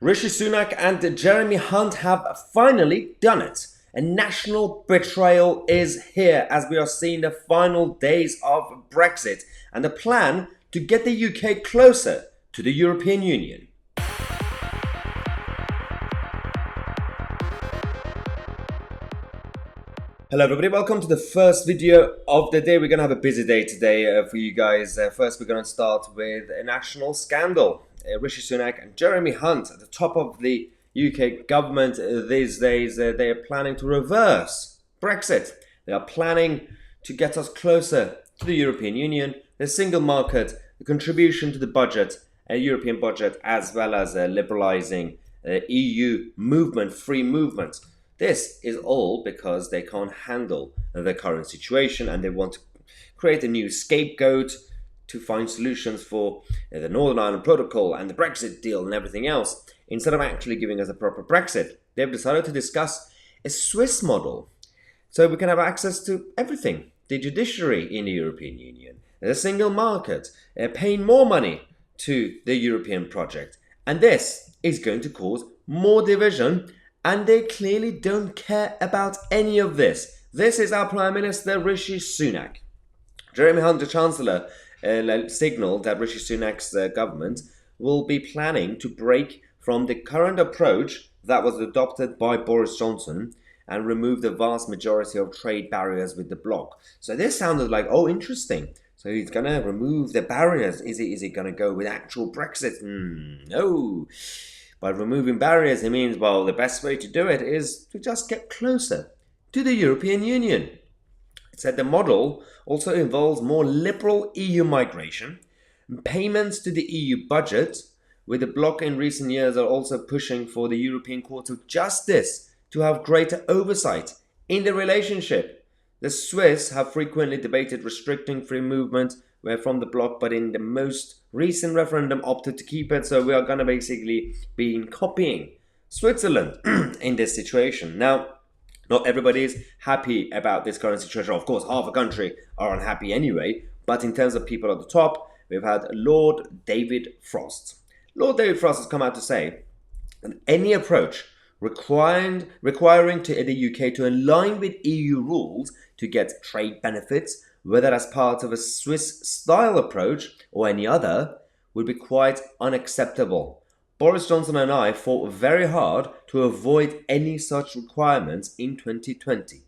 Rishi Sunak and Jeremy Hunt have finally done it. A national betrayal is here as we are seeing the final days of Brexit and the plan to get the UK closer to the European Union. Hello everybody, welcome to the first video of the day. We're going to have a busy day today for you guys. First we're going to start with a national scandal. Rishi Sunak and Jeremy Hunt at the top of the UK government these days, they are planning to reverse Brexit. They are planning to get us closer to the European Union, the single market, the contribution to the budget, a European budget, as well as liberalising EU movement, free movement. This is all because they can't handle the current situation and they want to create a new scapegoat to find solutions for the Northern Ireland Protocol and the Brexit deal and everything else. Instead of actually giving us a proper Brexit, they've decided to discuss a Swiss model so we can have access to everything. The judiciary in the European Union, the single market, paying more money to the European project. And this is going to cause more division. And they clearly don't care about any of this. This is our Prime Minister, Rishi Sunak. Jeremy Hunt, the Chancellor, signalled that Rishi Sunak's government will be planning to break from the current approach that was adopted by Boris Johnson and remove the vast majority of trade barriers with the bloc. So this sounded like, oh, interesting. So he's going to remove the barriers. Is he going to go with actual Brexit? No. By removing barriers, it means, well, the best way to do it is to just get closer to the European Union. It said the model also involves more liberal EU migration, payments to the EU budget, with the bloc in recent years are also pushing for the European Court of Justice to have greater oversight in the relationship. The Swiss have frequently debated restricting free movement from the bloc, but in the most recent referendum opted to keep it. So we are going to basically be copying Switzerland in this situation. Now, not everybody is happy about this current situation. Of course, half a country are unhappy anyway. But in terms of people at the top, we've had Lord David Frost. Lord David Frost has come out to say that any approach requiring the UK to align with EU rules to get trade benefits, whether as part of a Swiss-style approach or any other, would be quite unacceptable. Boris Johnson and I fought very hard to avoid any such requirements in 2020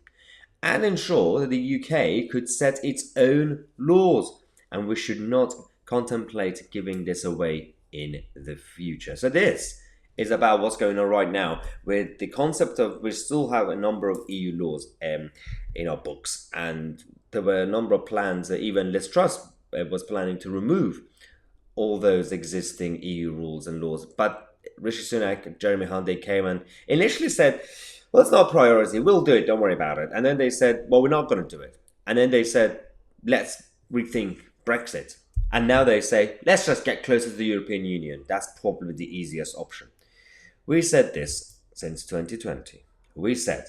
and ensure that the UK could set its own laws, and we should not contemplate giving this away in the future. So this is about what's going on right now with the concept of we still have a number of EU laws in our books, and there were a number of plans that even Liz Truss was planning to remove all those existing EU rules and laws. But Rishi Sunak and Jeremy Hunt, they came and initially said, well, it's not a priority, we'll do it, don't worry about it. And then they said, well, we're not going to do it. And then they said, let's rethink Brexit. And now they say, let's just get closer to the European Union. That's probably the easiest option. We said this since 2020. We said,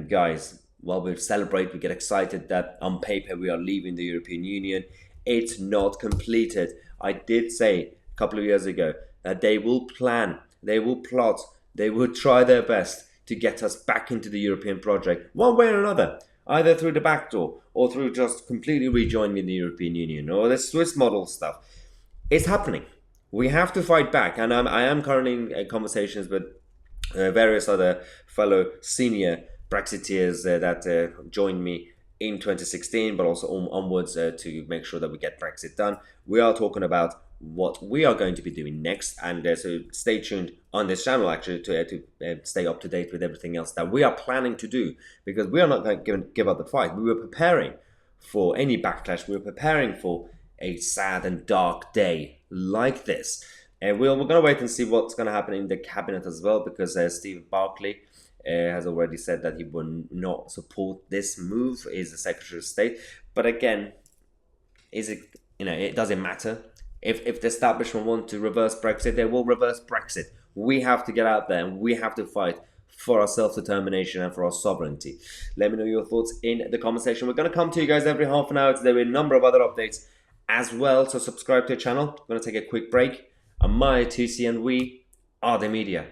guys, while we celebrate, we get excited that on paper we are leaving the European Union. It's not completed. I did say a couple of years ago that they will plan, they will plot, they will try their best to get us back into the European project, one way or another, either through the back door or through just completely rejoining the European Union or the Swiss model stuff. It's happening. We have to fight back. And I am currently in conversations with various other fellow senior Brexiteers that joined me in 2016, but also onwards to make sure that we get Brexit done. We are talking about what we are going to be doing next, and so stay tuned on this channel actually to stay up to date with everything else that we are planning to do, because we are not going to give up the fight. We were preparing for any backlash. We were preparing for a sad and dark day like this. And we're going to wait and see what's going to happen in the cabinet as well, because Stephen Barclay has already said that he will not support this move, is the Secretary of State. But again, is it, it doesn't matter. If the establishment want to reverse Brexit, they will reverse Brexit. We have to get out there and we have to fight for our self-determination and for our sovereignty. Let me know your thoughts in the comment section. We're going to come to you guys every half an hour today with a number of other updates as well. So subscribe to the channel. I'm going to take a quick break. I'm Tousi and we are the media.